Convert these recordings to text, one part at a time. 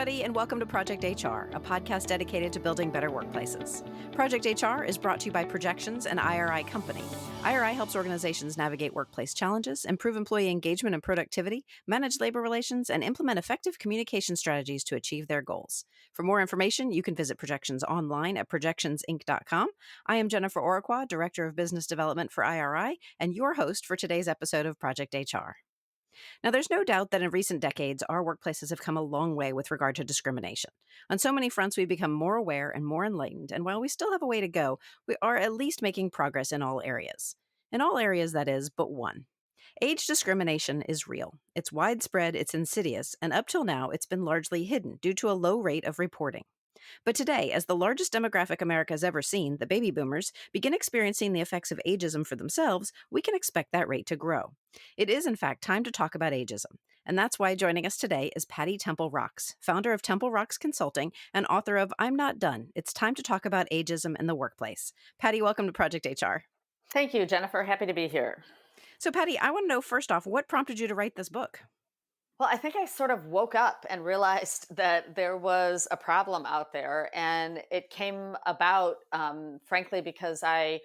everybody, and welcome to Project HR, a podcast dedicated to building better workplaces. Project HR is brought to you by Projections and IRI Company. IRI helps organizations navigate workplace challenges, improve employee engagement and productivity, manage labor relations, and implement effective communication strategies to achieve their goals. For more information, you can visit Projections online at projectionsinc.com. I am Jennifer Oraquah, Director of Business Development for IRI, and your host for today's episode of Project HR. Now, there's no doubt that in recent decades, our workplaces have come a long way with regard to discrimination. On so many fronts, we've become more aware and more enlightened, and while we still have a way to go, we are at least making progress in all areas. In all areas, that is, but one. Age discrimination is real. It's widespread, it's insidious, and up till now, it's been largely hidden due to a low rate of reporting. But today, as the largest demographic America has ever seen, the baby boomers, begin experiencing the effects of ageism for themselves, we can expect that rate to grow. It is, in fact, time to talk about ageism. And that's why joining us today is Patti Temple Rocks, founder of Temple Rocks Consulting and author of I'm Not Done. It's time to talk about ageism in the workplace. Patti, welcome to Project HR. Thank you, Jennifer. Happy to be here. So, Patti, I want to know first off, what prompted you to write this book? Well, I think I sort of woke up and realized that there was a problem out there. And it came about, frankly, because I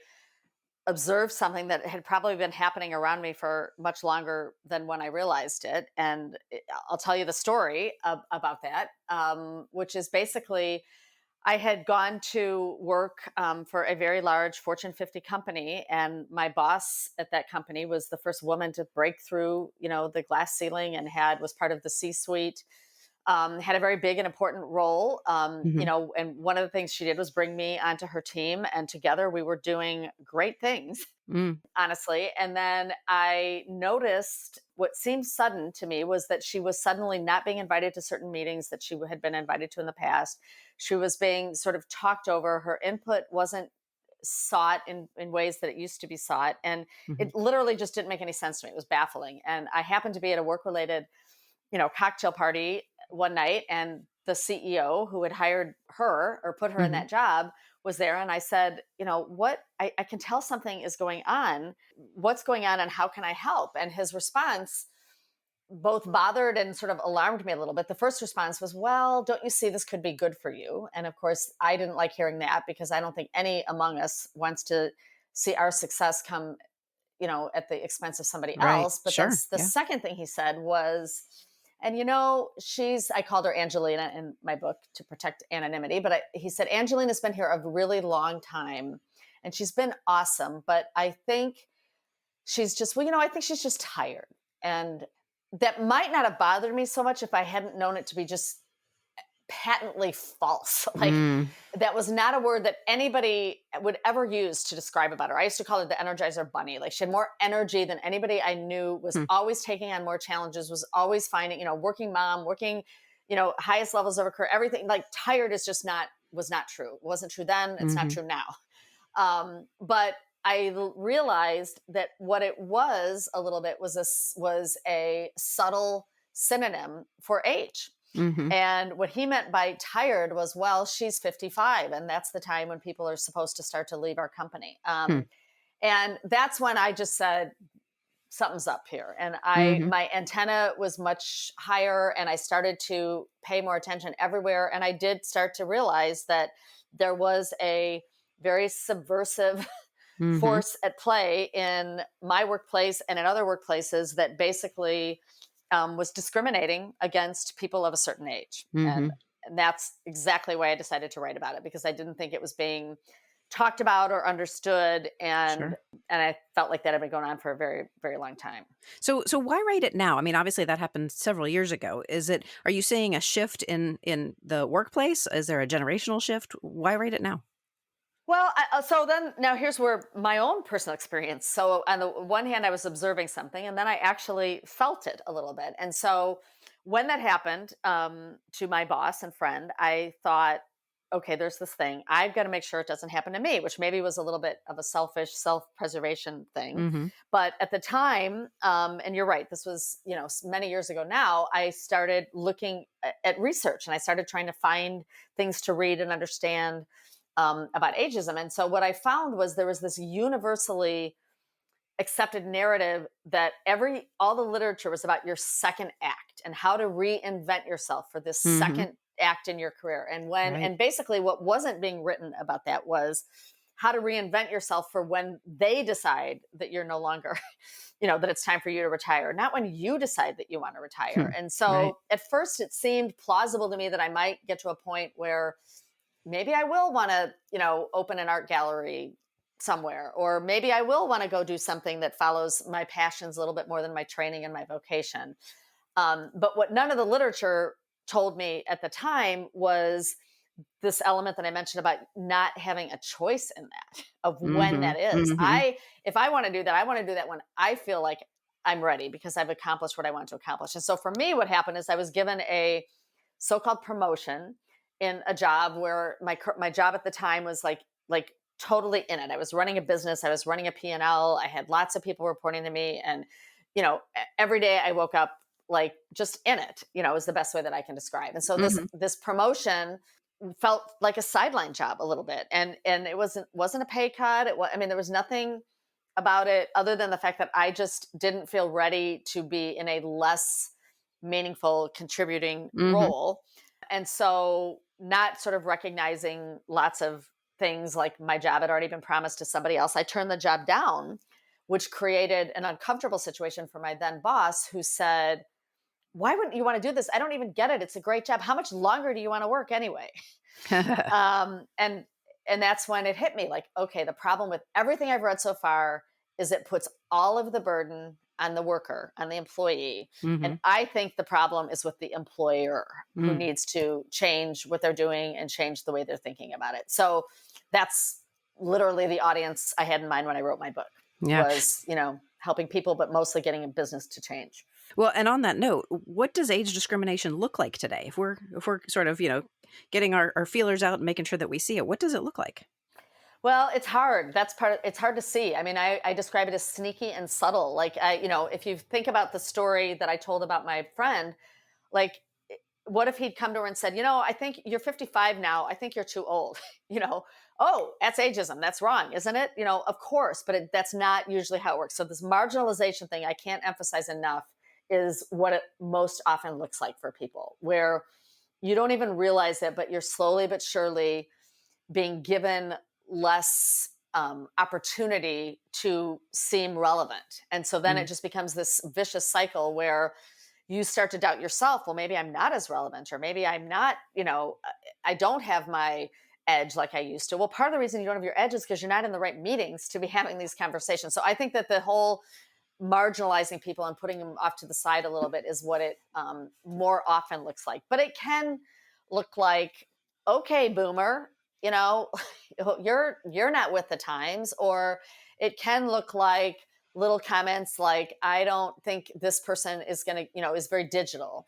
observed something that had probably been happening around me for much longer than when I realized it. And I'll tell you the story about that, which is basically I had gone to work for a very large Fortune 50 company, and my boss at that company was the first woman to break through, the glass ceiling and was part of the C-suite. Had a very big and important role, and one of the things she did was bring me onto her team, and together we were doing great things, honestly. And then I noticed what seemed sudden to me was that she was suddenly not being invited to certain meetings that she had been invited to in the past. She was being sort of talked over. Her input wasn't sought in ways that it used to be sought. And it literally just didn't make any sense to me. It was baffling. And I happened to be at a work-related, cocktail party one night, and the CEO who had hired her or put her in that job was there. And I said, what, I can tell something is going on. What's going on and how can I help? And his response both bothered and sort of alarmed me a little bit. The first response was, well, don't you see this could be good for you? And of course, I didn't like hearing that, because I don't think any among us wants to see our success come, at the expense of somebody else. But Sure. the second thing he said was, and I called her Angelina in my book to protect anonymity, but he said, Angelina's been here a really long time and she's been awesome, but I think she's just, I think she's just tired. And that might not have bothered me so much if I hadn't known it to be just patently false. That was not a word that anybody would ever use to describe about her. I used to call her the Energizer Bunny. Like, she had more energy than anybody I knew, was always taking on more challenges, was always finding, working mom, working, highest levels of her career, everything. Like, tired was not true. It wasn't true then. It's not true now. But I realized that what it was a little bit was a subtle synonym for age. And what he meant by tired was, well, she's 55, and that's the time when people are supposed to start to leave our company. And that's when I just said, something's up here. And my antenna was much higher, and I started to pay more attention everywhere. And I did start to realize that there was a very subversive force at play in my workplace and in other workplaces that basically was discriminating against people of a certain age. And that's exactly why I decided to write about it, because I didn't think it was being talked about or understood. And I felt like that had been going on for a very, very long time. So why write it now? I mean, obviously that happened several years ago. Are you seeing a shift in the workplace? Is there a generational shift? Why write it now? Well, now here's where my own personal experience. So on the one hand, I was observing something, and then I actually felt it a little bit. And so when that happened to my boss and friend, I thought, okay, there's this thing. I've got to make sure it doesn't happen to me, which maybe was a little bit of a selfish self-preservation thing. But at the time, and you're right, this was, many years ago now, I started looking at research, and I started trying to find things to read and understand about ageism. And so what I found was there was this universally accepted narrative that all the literature was about your second act and how to reinvent yourself for this second act in your career. And when, Right. and basically what wasn't being written about that was how to reinvent yourself for when they decide that you're no longer, that it's time for you to retire, not when you decide that you want to retire. Hmm. And Right. so at first it seemed plausible to me that I might get to a point where maybe I will want to, open an art gallery somewhere, or maybe I will want to go do something that follows my passions a little bit more than my training and my vocation. But what none of the literature told me at the time was this element that I mentioned about not having a choice in that of when Hmm. that is. Hmm. If I want to do that, I want to do that when I feel like I'm ready because I've accomplished what I want to accomplish. And so for me, what happened is I was given a so-called promotion in a job where my job at the time was like totally in it. I was running a business, I was running a P&L, I had lots of people reporting to me, and every day I woke up like just in it, is the best way that I can describe. And so Hmm. this promotion felt like a sideline job a little bit, and it wasn't a pay cut. I mean, there was nothing about it other than the fact that I just didn't feel ready to be in a less meaningful contributing Hmm. role. And so not sort of recognizing lots of things like my job had already been promised to somebody else, I turned the job down, which created an uncomfortable situation for my then boss, who said, "Why wouldn't you want to do this? I don't even get it. It's a great job. How much longer do you want to work anyway?" um, and and that's when it hit me, like, okay, the problem with everything I've read so far is it puts all of the burden on the worker, on the employee. And Hmm. I think the problem is with the employer, who Mm. needs to change what they're doing and change the way they're thinking about it. So that's literally the audience I had in mind when I wrote my book, Yeah. was, helping people, but mostly getting a business to change. Well, and on that note, what does age discrimination look like today? If we're sort of, getting our feelers out and making sure that we see it, what does it look like? Well, it's hard. It's hard to see. I mean, I describe it as sneaky and subtle. Like, if you think about the story that I told about my friend, like, what if he'd come to her and said, I think you're 55 now. I think you're too old. Oh, that's ageism. That's wrong, isn't it? Of course, but that's not usually how it works. So this marginalization thing, I can't emphasize enough, is what it most often looks like for people, where you don't even realize it, but you're slowly but surely being given less opportunity to seem relevant. And so then Mm. it just becomes this vicious cycle where you start to doubt yourself. Well, maybe I'm not as relevant, or maybe I'm not, I don't have my edge like I used to. Well, part of the reason you don't have your edge is because you're not in the right meetings to be having these conversations. So I think that the whole marginalizing people and putting them off to the side a little bit is what it more often looks like. But it can look like, okay, boomer, you know, you're not with the times. Or it can look like little comments like, I don't think this person is going to, is very digital.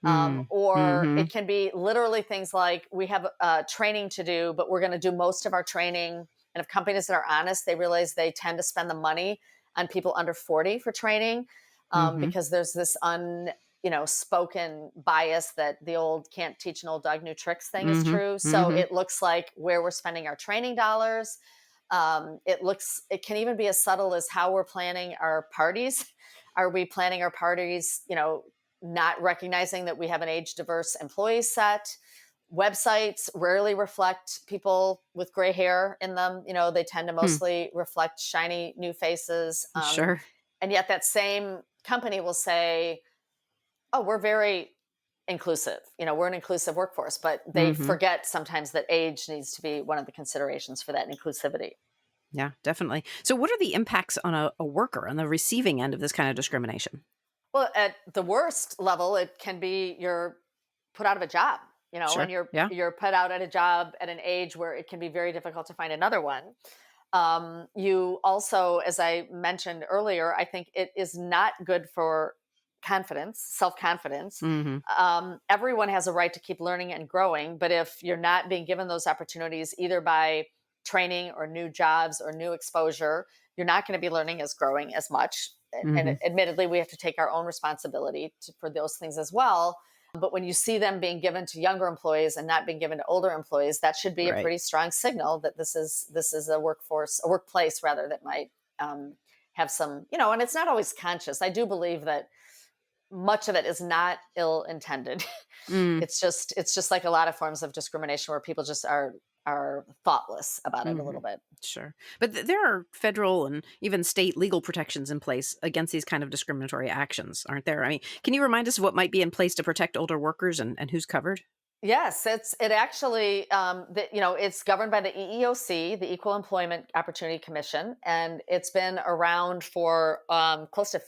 Mm. Or Mhm. it can be literally things like, we have training to do, but we're going to do most of our training. And if companies that are honest, they realize they tend to spend the money on people under 40 for training, Mhm. because there's this spoken bias that the old can't teach an old dog new tricks thing is Mhm. true. So Mhm. it looks like where we're spending our training dollars. It can even be as subtle as how we're planning our parties. Are we planning our parties, not recognizing that we have an age diverse employee set? Websites rarely reflect people with gray hair in them. They tend to Hmm. mostly reflect shiny new faces. Sure. And yet that same company will say, oh, we're very inclusive. We're an inclusive workforce, but they Mhm. forget sometimes that age needs to be one of the considerations for that inclusivity. Yeah, definitely. So what are the impacts on a worker on the receiving end of this kind of discrimination? Well, at the worst level, it can be you're put out of a job, and Sure. Yeah. you're put out at a job at an age where it can be very difficult to find another one. You also, as I mentioned earlier, I think it is not good for confidence, self confidence. Mhm. Everyone has a right to keep learning and growing, but if you're not being given those opportunities, either by training or new jobs or new exposure, you're not going to be learning as growing as much. And Mhm. admittedly, we have to take our own responsibility for those things as well. But when you see them being given to younger employees and not being given to older employees, that should be a Right. pretty strong signal that this is a workplace rather, that might have some, and it's not always conscious. I do believe that much of it is not ill-intended. Mm, It's just like a lot of forms of discrimination where people just are thoughtless about it a hmm little bit. Sure. But there are federal and even state legal protections in place against these kind of discriminatory actions, aren't there? I mean, can you remind us of what might be in place to protect older workers and who's covered? Yes, it actually it's governed by the EEOC, the Equal Employment Opportunity Commission, and it's been around for close to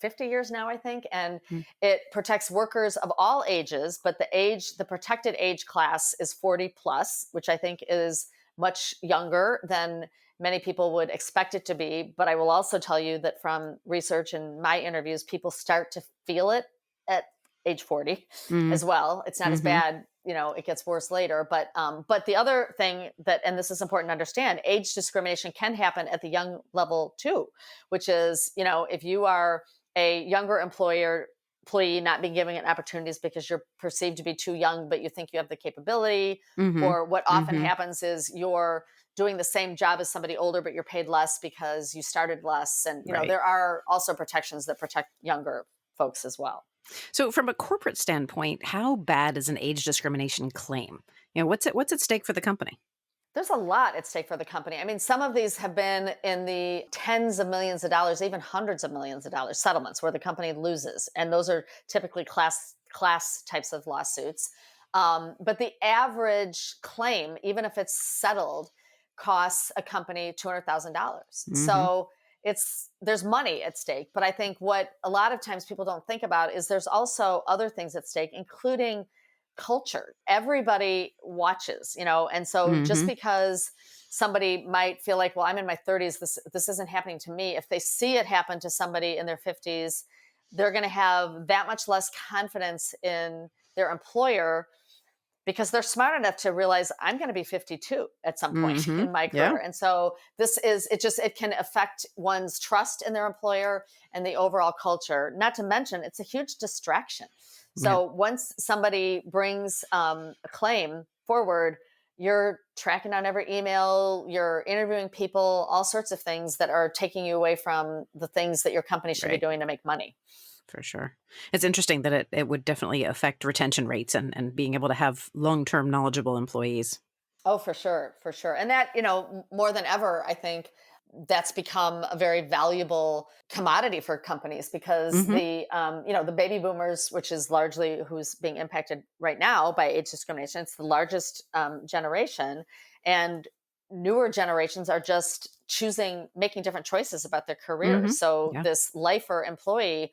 50 years now, I think, and Mm, it protects workers of all ages, but the protected age class is 40 plus, which I think is much younger than many people would expect it to be. But I will also tell you that from research and my interviews, people start to feel it at age 40 mm, as well. It's not as hmm bad, it gets worse later. But the other thing that, and this is important to understand, age discrimination can happen at the young level too, which is, if you are a younger employee not being given opportunities because you're perceived to be too young, but you think you have the capability, hmm or what often hmm happens is you're doing the same job as somebody older, but you're paid less because you started less. And, Right. there are also protections that protect younger folks as well. So, from a corporate standpoint, how bad is an age discrimination claim? What's at stake for the company? There's a lot at stake for the company. I mean, some of these have been in the tens of millions of dollars, even hundreds of millions of dollars settlements where the company loses, and those are typically class types of lawsuits. But the average claim, even if it's settled, costs a company $200,000. Hmm So there's money at stake. But I think what a lot of times people don't think about is there's also other things at stake, including culture. Everybody watches, and so just hmm because somebody might feel like, well, I'm in my 30s, this isn't happening to me. If they see it happen to somebody in their 50s, they're going to have that much less confidence in their employer because they're smart enough to realize I'm going to be 52 at some point hmm in my Yeah, career. And so it can affect one's trust in their employer and the overall culture. Not to mention, it's a huge distraction. yeah, So once somebody brings a claim forward, you're tracking down every email, you're interviewing people, all sorts of things that are taking you away from the things that your company should be right. doing to make money. For sure. It's interesting that it would definitely affect retention rates and being able to have long term knowledgeable employees. Oh, for sure, for sure. And that, more than ever, I think that's become a very valuable commodity for companies because Hmm the baby boomers, which is largely who's being impacted right now by age discrimination, it's the largest generation. And newer generations are just making different choices about their careers. So Yeah, this lifer employee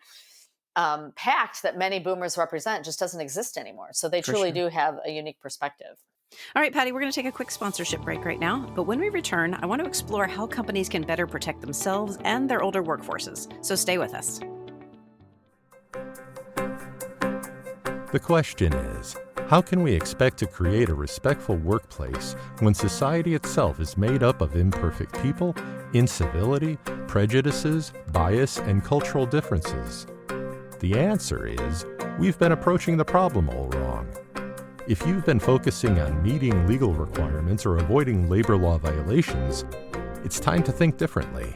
pact that many boomers represent just doesn't exist anymore. So they for truly sure. do have a unique perspective. All right, Patty, we're going to take a quick sponsorship break right now. But when we return, I want to explore how companies can better protect themselves and their older workforces. So stay with us. The question is, how can we expect to create a respectful workplace when society itself is made up of imperfect people, incivility, prejudices, bias, and cultural differences? The answer is, we've been approaching the problem all wrong. If you've been focusing on meeting legal requirements or avoiding labor law violations, it's time to think differently.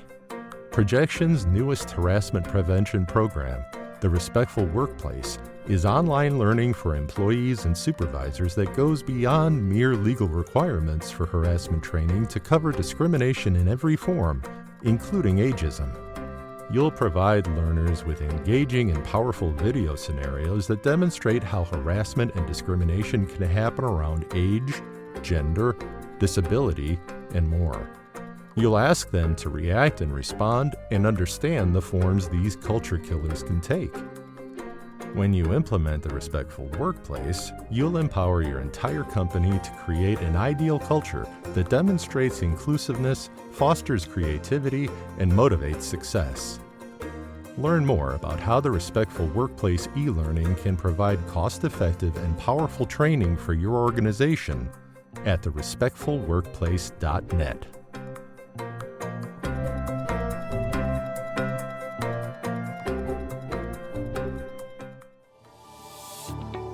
Projection's newest harassment prevention program, The Respectful Workplace, is online learning for employees and supervisors that goes beyond mere legal requirements for harassment training to cover discrimination in every form, including ageism. You'll provide learners with engaging and powerful video scenarios that demonstrate how harassment and discrimination can happen around age, gender, disability, and more. You'll ask them to react and respond and understand the forms these culture killers can take. When you implement the respectful workplace, you'll empower your entire company to create an ideal culture that demonstrates inclusiveness, fosters creativity, and motivates success. Learn more about how the Respectful Workplace e-learning can provide cost-effective and powerful training for your organization at therespectfulworkplace.net.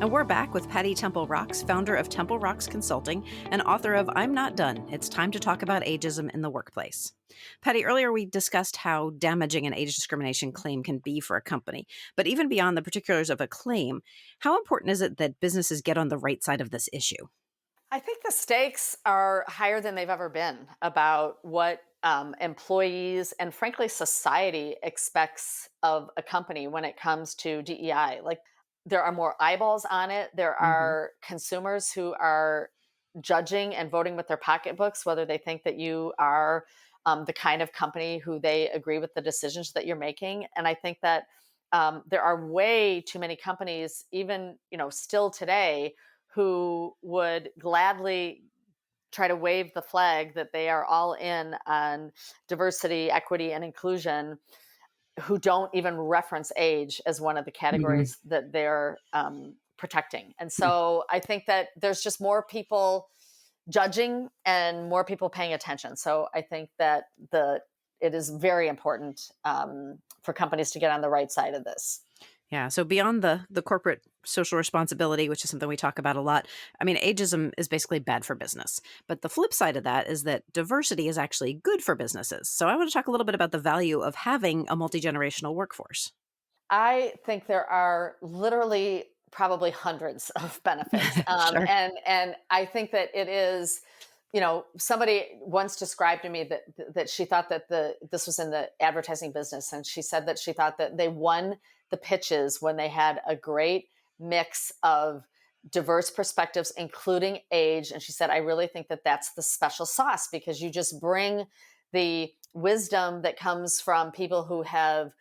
And we're back with Patti Temple Rocks, founder of Temple Rocks Consulting and author of I'm Not Done. It's Time to Talk About Ageism in the Workplace. Patti, earlier we discussed how damaging an age discrimination claim can be for a company. But even beyond the particulars of a claim, how important is it that businesses get on the right side of this issue? I think the stakes are higher than they've ever been about what employees and frankly society expects of a company when it comes to DEI. Like there are more eyeballs on it. There are consumers who are judging and voting with their pocketbooks whether they think that you are the kind of company who they agree with the decisions that you're making. And I think that there are way too many companies, even still today, who would gladly try to wave the flag that they are all in on diversity, equity, and inclusion, who don't even reference age as one of the categories that they're protecting. And so I think that there's just more people judging and more people paying attention. So I think that it is very important for companies to get on the right side of this. Yeah. So beyond the corporate social responsibility, which is something we talk about a lot, I mean, ageism is basically bad for business. But the flip side of that is that diversity is actually good for businesses. So I want to talk a little bit about the value of having a multi-generational workforce. I think there are literally probably hundreds of benefits. Sure. And I think that it is, somebody once described to me that she thought that this was in the advertising business. And she said that she thought that they won the pitches when they had a great mix of diverse perspectives, including age. And she said, I really think that that's the special sauce, because you just bring the wisdom that comes from people who have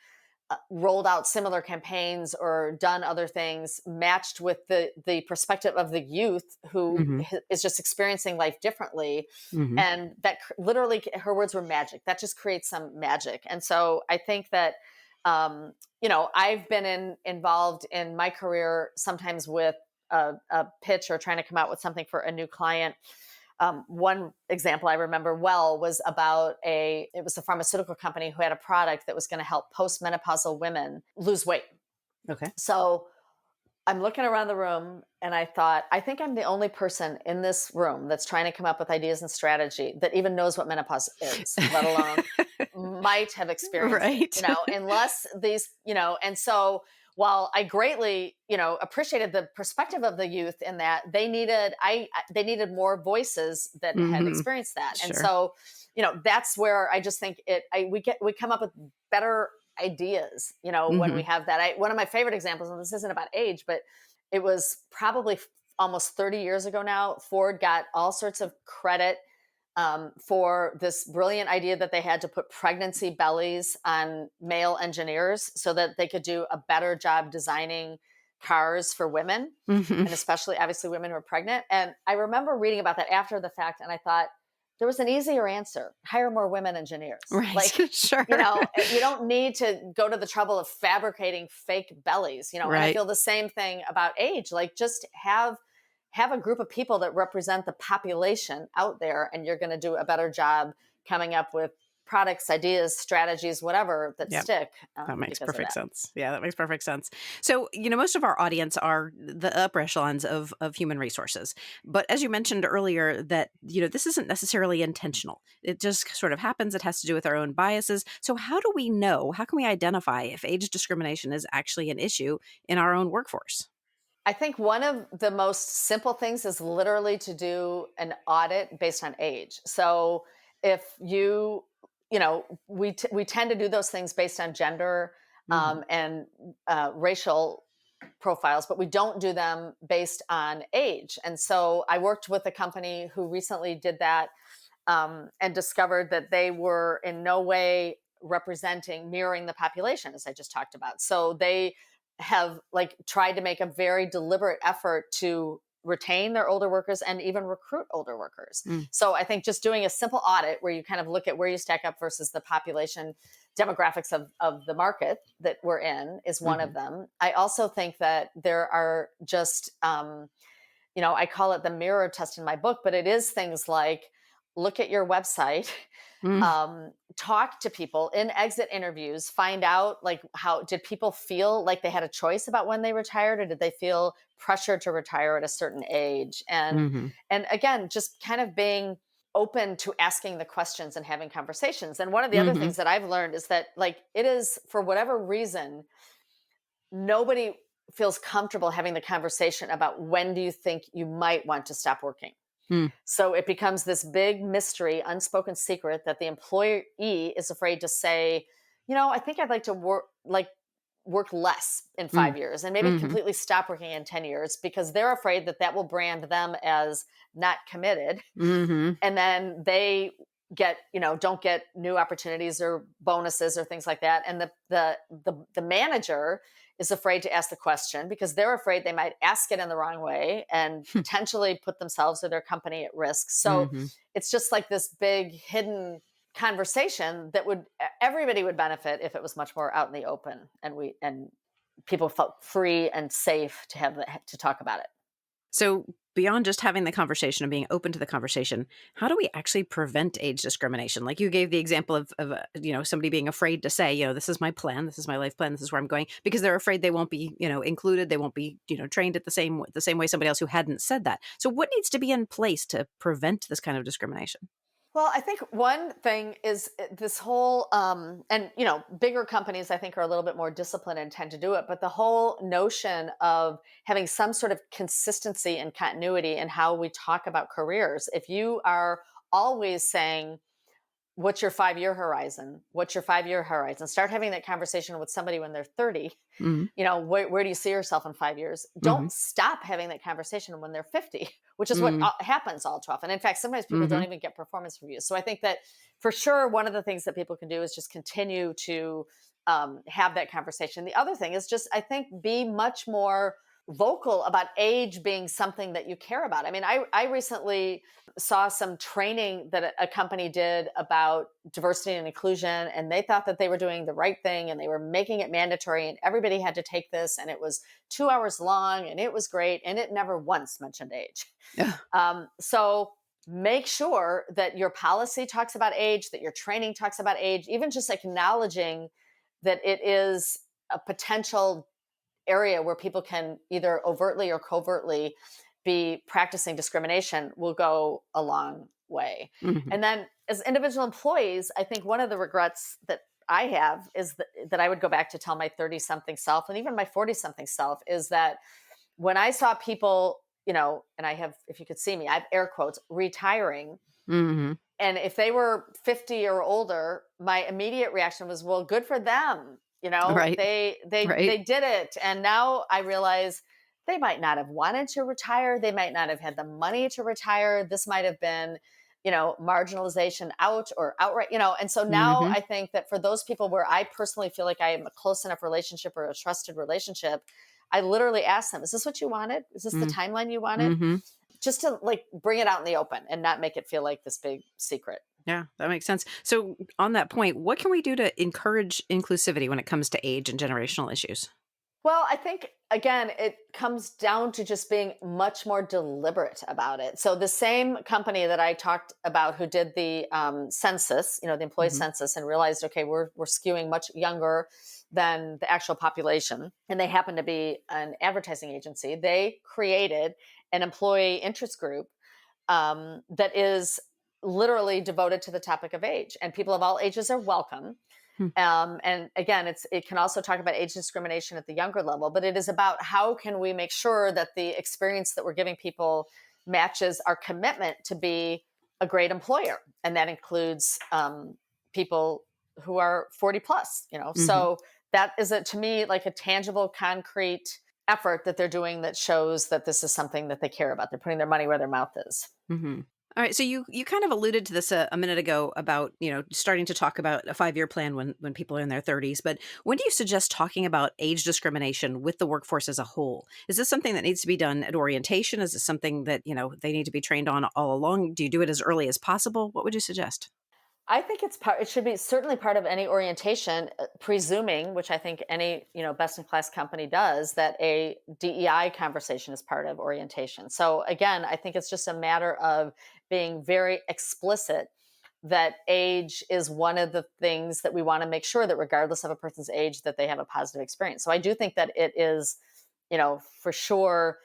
rolled out similar campaigns or done other things, matched with the perspective of the youth who is just experiencing life differently. And that literally, her words were magic. That just creates some magic. And so I think that, I've been involved in my career sometimes with a pitch or trying to come out with something for a new client. One example I remember well was about it was a pharmaceutical company who had a product that was going to help postmenopausal women lose weight. Okay. So I'm looking around the room and I thought, I think I'm the only person in this room that's trying to come up with ideas and strategy that even knows what menopause is, let alone might have experienced it, unless these, and so while I greatly, appreciated the perspective of the youth in that they needed more voices that had experienced that. Sure. And so, that's where I just think we come up with better ideas, when we have that. One of my favorite examples, and this isn't about age, but it was probably almost 30 years ago now, Ford got all sorts of credit for this brilliant idea that they had to put pregnancy bellies on male engineers so that they could do a better job designing cars for women, and especially obviously women who are pregnant. And I remember reading about that after the fact, and I thought, there was an easier answer: hire more women engineers. Right. Like, Sure. You don't need to go to the trouble of fabricating fake bellies, Right. And I feel the same thing about age. Like, just have a group of people that represent the population out there, and you're going to do a better job coming up with products, ideas, strategies, whatever that stick. That makes perfect sense. Yeah, that makes perfect sense. So, most of our audience are the upper echelons of human resources. But as you mentioned earlier, that, this isn't necessarily intentional. It just sort of happens. It has to do with our own biases. So how can we identify if age discrimination is actually an issue in our own workforce? I think one of the most simple things is literally to do an audit based on age. So if we tend to do those things based on gender and racial profiles, but we don't do them based on age. And so I worked with a company who recently did that and discovered that they were in no way mirroring the population, as I just talked about. So they have tried to make a very deliberate effort to retain their older workers and even recruit older workers. So I think just doing a simple audit where you kind of look at where you stack up versus the population demographics of the market that we're in is one of them. I also think that there are just, I call it the mirror test in my book, but it is things like, look at your website, Mm. talk to people in exit interviews, find out like how did people feel like they had a choice about when they retired, or did they feel pressured to retire at a certain age? Mhm. And again, just kind of being open to asking the questions and having conversations. And one of the other Mhm. things that I've learned is that like it is, for whatever reason, nobody feels comfortable having the conversation about when do you think you might want to stop working. Mm. So it becomes this big mystery, unspoken secret that the employee is afraid to say, I think I'd like to work less in Mm. 5 years and maybe Mhm. completely stop working in 10 years, because they're afraid that that will brand them as not committed. Mhm. And then they don't get new opportunities or bonuses or things like that. And the manager is afraid to ask the question because they're afraid they might ask it in the wrong way and potentially put themselves or their company at risk. So Mhm. it's just like this big hidden conversation that everybody would benefit if it was much more out in the open, and people felt free and safe to talk about it. So, beyond just having the conversation and being open to the conversation, how do we actually prevent age discrimination? Like you gave the example of somebody being afraid to say, this is my plan, this is my life plan, this is where I'm going, because they're afraid they won't be, included, they won't be, trained at the same way somebody else who hadn't said that. So, what needs to be in place to prevent this kind of discrimination? Well, I think one thing is this whole, and bigger companies I think are a little bit more disciplined and tend to do it, but the whole notion of having some sort of consistency and continuity in how we talk about careers. If you are always saying, what's your 5 year horizon? What's your 5 year horizon? Start having that conversation with somebody when they're 30. Hmm. Where do you see yourself in 5 years? Hmm. Don't stop having that conversation when they're 50, which is what Hmm. happens all too often. In fact, sometimes people Hmm. don't even get performance reviews. So I think that for sure, one of the things that people can do is just continue to have that conversation. The other thing is just, I think, be much more vocal about age being something that you care about. I mean, I recently saw some training that a company did about diversity and inclusion, and they thought that they were doing the right thing and they were making it mandatory and everybody had to take this, and it was 2 hours long and it was great, and it never once mentioned age. Yeah. So make sure that your policy talks about age, that your training talks about age, even just acknowledging that it is a potential area where people can either overtly or covertly be practicing discrimination will go a long way. Hmm. And then as individual employees, I think one of the regrets that I have is that I would go back to tell my 30 something self and even my 40 something self is that when I saw people, and I have, if you could see me, I have air quotes, retiring. Hmm. And if they were 50 or older, my immediate reaction was, well, good for them. Right. They Right. did it. And now I realize they might not have wanted to retire. They might not have had the money to retire. This might have been, marginalization out or outright, and so now Hmm. I think that for those people where I personally feel like I am a close enough relationship or a trusted relationship, I literally ask them, is this what you wanted? Is this the timeline you wanted? Hmm. Just to like bring it out in the open and not make it feel like this big secret. Yeah, that makes sense. So, on that point, what can we do to encourage inclusivity when it comes to age and generational issues? Well, I think again, it comes down to just being much more deliberate about it. So the same company that I talked about who did the census, the employee Hmm. census, and realized, okay, we're skewing much younger than the actual population, and they happen to be an advertising agency. They created an employee interest group that is literally devoted to the topic of age, and people of all ages are welcome. Hmm. And again, it can also talk about age discrimination at the younger level, but it is about how can we make sure that the experience that we're giving people matches our commitment to be a great employer, and that includes people who are 40 plus. Hmm. So that is to me like a tangible, concrete effort that they're doing that shows that this is something that they care about. They're putting their money where their mouth is. Hmm. All right. So you kind of alluded to this a minute ago about starting to talk about a 5-year plan when people are in their 30s. But when do you suggest talking about age discrimination with the workforce as a whole? Is this something that needs to be done at orientation? Is this something that they need to be trained on all along? Do you do it as early as possible? What would you suggest? I think it should be certainly part of any orientation, presuming, which I think any, best in class company does, that a DEI conversation is part of orientation. So again, I think it's just a matter of being very explicit that age is one of the things that we want to make sure that regardless of a person's age, that they have a positive experience. So I do think that it is, for sure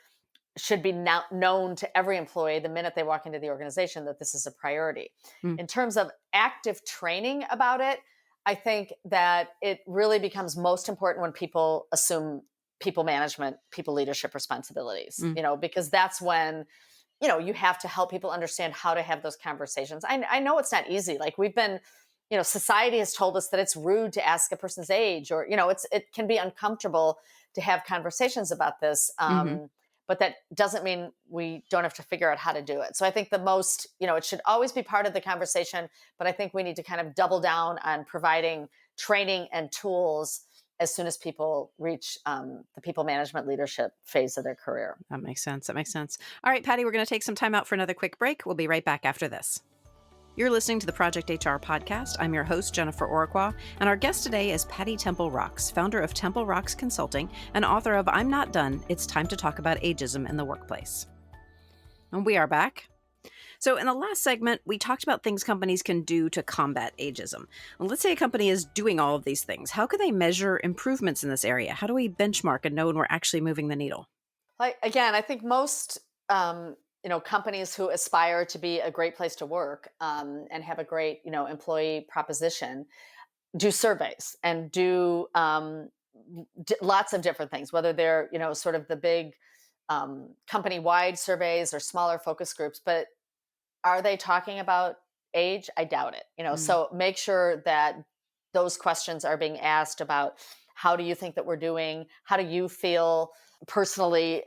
should be now known to every employee the minute they walk into the organization that this is a priority. Mm. In terms of active training about it, I think that it really becomes most important when people assume people management, people leadership responsibilities, because that's when, you have to help people understand how to have those conversations. I know it's not easy. Like we've been, society has told us that it's rude to ask a person's age, or, it can be uncomfortable to have conversations about this. But that doesn't mean we don't have to figure out how to do it. So I think it should always be part of the conversation, but I think we need to kind of double down on providing training and tools as soon as people reach the people management leadership phase of their career. That makes sense. All right, Patti, we're going to take some time out for another quick break. We'll be right back after this. You're listening to the Project HR podcast. I'm your host, Jennifer Oraqua, and our guest today is Patti Temple Rocks, founder of Temple Rocks Consulting and author of I'm Not Done, It's Time to Talk About Ageism in the Workplace. And we are back. So in the last segment, we talked about things companies can do to combat ageism. Well, let's say a company is doing all of these things. How can they measure improvements in this area? How do we benchmark and know when we're actually moving the needle? I think most companies who aspire to be a great place to work and have a great, employee proposition do surveys and do lots of different things, whether they're, sort of the big company-wide surveys or smaller focus groups. But are they talking about age? I doubt it. So make sure that those questions are being asked about how do you think that we're doing? How do you feel personally?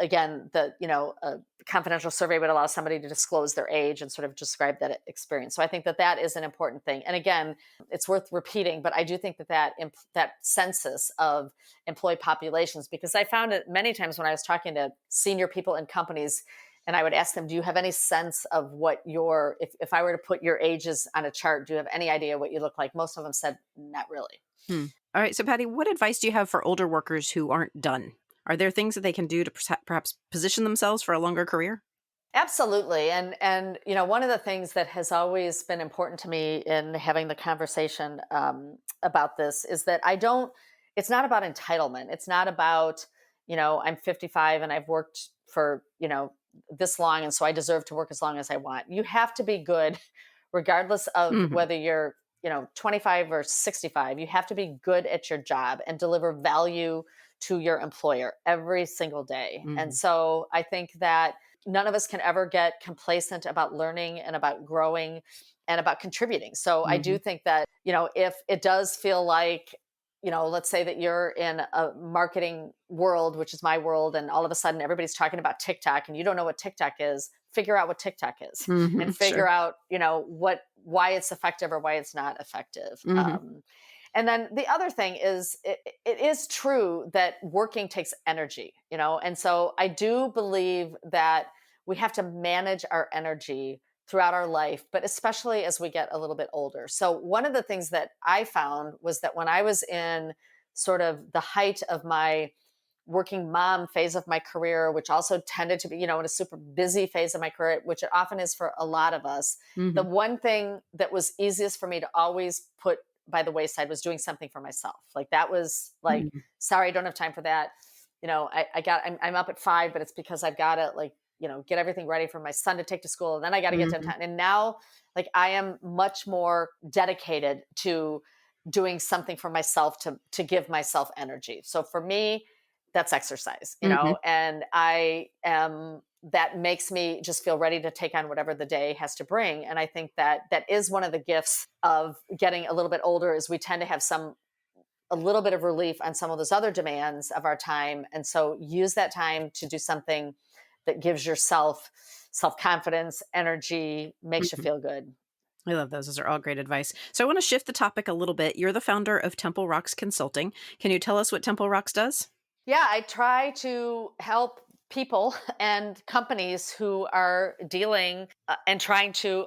Again, a confidential survey would allow somebody to disclose their age and sort of describe that experience. So I think that is an important thing. And again, it's worth repeating, but I do think that census of employee populations, because I found it many times when I was talking to senior people in companies, and I would ask them, do you have any sense of what if I were to put your ages on a chart, do you have any idea what you look like? Most of them said, not really. All right. So Patti, what advice do you have for older workers who aren't done? Are there things that they can do to perhaps position themselves for a longer career? Absolutely. And one of the things that has always been important to me in having the conversation about this is that it's not about entitlement. It's not about, I'm 55 and I've worked for, this long, and so I deserve to work as long as I want. You have to be good regardless of whether you're 25 or 65. You have to be good at your job and deliver value to your employer every single day. And so I think that none of us can ever get complacent about learning and about growing and about contributing. So I do think that, if it does feel like, let's say that you're in a marketing world, which is my world, and all of a sudden everybody's talking about TikTok and you don't know what TikTok is, figure out what TikTok is and figure out, why it's effective or why it's not effective. And then the other thing is, it is true that working takes energy, and so I do believe that we have to manage our energy throughout our life, but especially as we get a little bit older. So one of the things that I found was that when I was in sort of the height of my working mom phase of my career, which also tended to be, in a super busy phase of my career, which it often is for a lot of us, the one thing that was easiest for me to always put by the wayside was doing something for myself. Like that was like, sorry, I don't have time for that. I'm up at 5, but it's because I've got to get everything ready for my son to take to school. And then I got to get to time. And now I am much more dedicated to doing something for myself to give myself energy. So for me, that's exercise, and that makes me just feel ready to take on whatever the day has to bring. And I think that is one of the gifts of getting a little bit older, is we tend to have a little bit of relief on some of those other demands of our time. And so use that time to do something that gives yourself self-confidence, energy, makes you feel good. I love those. Those are all great advice. So I want to shift the topic a little bit. You're the founder of Temple Rocks Consulting. Can you tell us what Temple Rocks does? Yeah, I try to help people and companies who are dealing and trying to,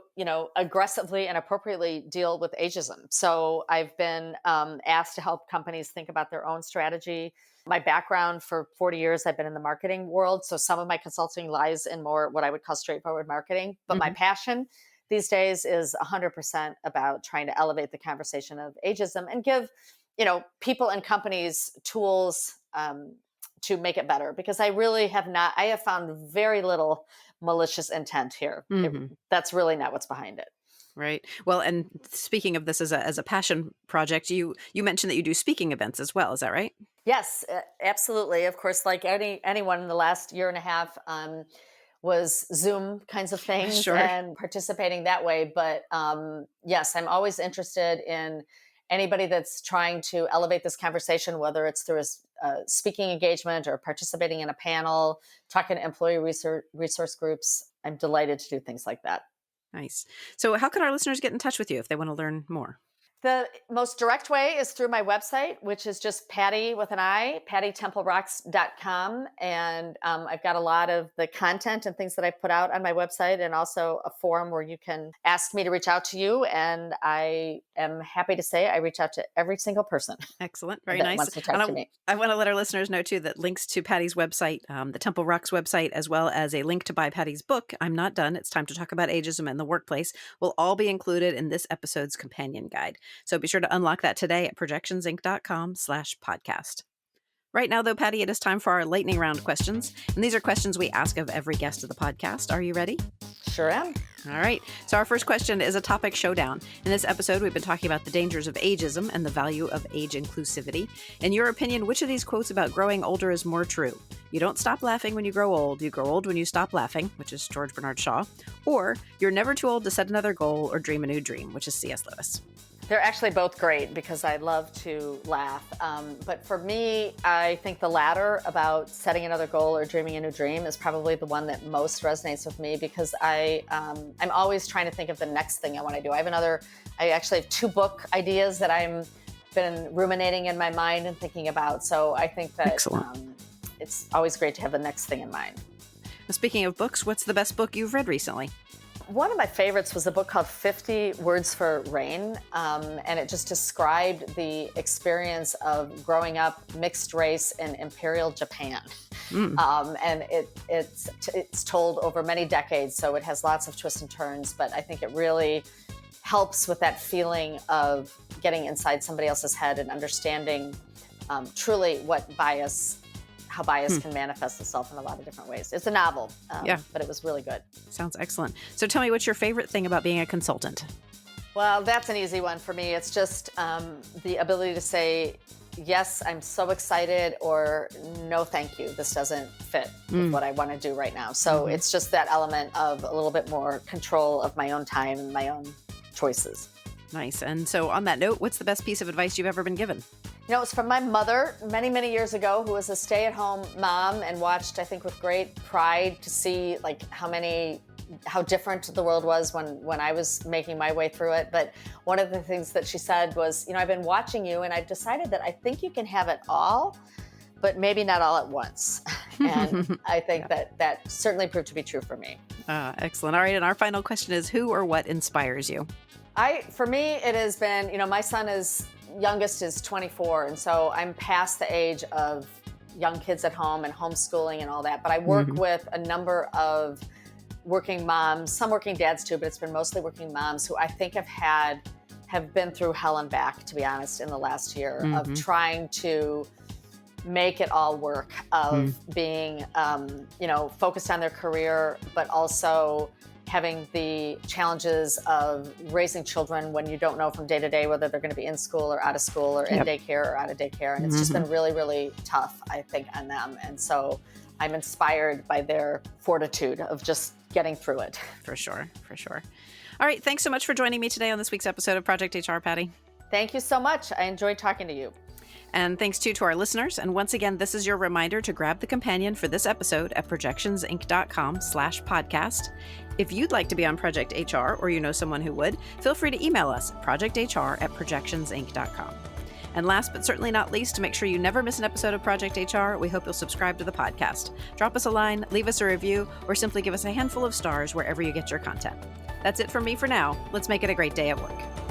aggressively and appropriately deal with ageism. So I've been asked to help companies think about their own strategy My background for 40 years, I've been in the marketing world. So some of my consulting lies in more what I would call straightforward marketing. But my passion these days is 100% about trying to elevate the conversation of ageism and give, people and companies tools to make it better, because I have found very little malicious intent here. That's really not what's behind it. Right. Well, and speaking of this as a passion project, you mentioned that you do speaking events as well. Is that right? Yes, absolutely. Of course, like anyone in the last year and a half, was Zoom kinds of things Sure. and participating that way. But yes, I'm always interested in anybody that's trying to elevate this conversation, whether it's through a speaking engagement or participating in a panel, talking to employee resource groups. I'm delighted to do things like that. Nice. So how can our listeners get in touch with you if they want to learn more? The most direct way is through my website, which is just Patti with an I, PattiTempleRocks.com. And I've got a lot of the content and things that I put out on my website, and also a forum where you can ask me to reach out to you. And I am happy to say I reach out to every single person. Excellent. Very that nice. wants to talk to me. I want to let our listeners know, too, that links to Patti's website, the Temple Rocks website, as well as a link to buy Patti's book, I'm Not Done, It's Time to Talk About Ageism in the Workplace, will all be included in this episode's companion guide. So be sure to unlock that today at projectionsinc.com/podcast. Right now, though, Patti, it is time for our lightning round questions. And these are questions we ask of every guest of the podcast. Are you ready? Sure am. All right. So our first question is a topic showdown. In this episode, we've been talking about the dangers of ageism and the value of age inclusivity. In your opinion, which of these quotes about growing older is more true? You don't stop laughing when you grow old when you stop laughing, which is George Bernard Shaw. Or you're never too old to set another goal or dream a new dream, which is C.S. Lewis. They're actually both great because I love to laugh. But for me, I think the latter, about setting another goal or dreaming a new dream, is probably the one that most resonates with me, because I'm always trying to think of the next thing I want to do. I actually have 2 book ideas that I've been ruminating in my mind and thinking about. So I think that it's always great to have the next thing in mind. Now, speaking of books, what's the best book you've read recently? One of my favorites was a book called 50 Words for Rain, and it just described the experience of growing up mixed race in Imperial Japan. And it's told over many decades, so it has lots of twists and turns, but I think it really helps with that feeling of getting inside somebody else's head and understanding truly how bias can manifest itself in a lot of different ways. It's a novel, but it was really good. Sounds excellent. So tell me, what's your favorite thing about being a consultant? Well, that's an easy one for me. It's just the ability to say, yes, I'm so excited, or no, thank you, this doesn't fit with what I want to do right now. So it's just that element of a little bit more control of my own time and my own choices. Nice. And so on that note, what's the best piece of advice you've ever been given? It was from my mother many, many years ago, who was a stay-at-home mom and watched, I think, with great pride to see like how different the world was when I was making my way through it. But one of the things that she said was, I've been watching you and I've decided that I think you can have it all, but maybe not all at once. And I think that certainly proved to be true for me. Excellent. All right. And our final question is, who or what inspires you? For me, it has been, my son youngest is 24. And so I'm past the age of young kids at home and homeschooling and all that. But I work with a number of working moms, some working dads too, but it's been mostly working moms who I think have been through hell and back, to be honest, in the last year of trying to make it all work, of being, focused on their career, but also having the challenges of raising children when you don't know from day to day whether they're going to be in school or out of school, or in daycare or out of daycare. And it's just been really, really tough, I think, on them. And so I'm inspired by their fortitude of just getting through it. For sure. All right. Thanks so much for joining me today on this week's episode of Project HR, Patti. Thank you so much. I enjoyed talking to you. And thanks too to our listeners. And once again, this is your reminder to grab the companion for this episode at projectionsinc.com/podcast. If you'd like to be on Project HR, or you know someone who would, feel free to email us, projecthr@projectionsinc.com. And last but certainly not least, to make sure you never miss an episode of Project HR, we hope you'll subscribe to the podcast. Drop us a line, leave us a review, or simply give us a handful of stars wherever you get your content. That's it from me for now. Let's make it a great day at work.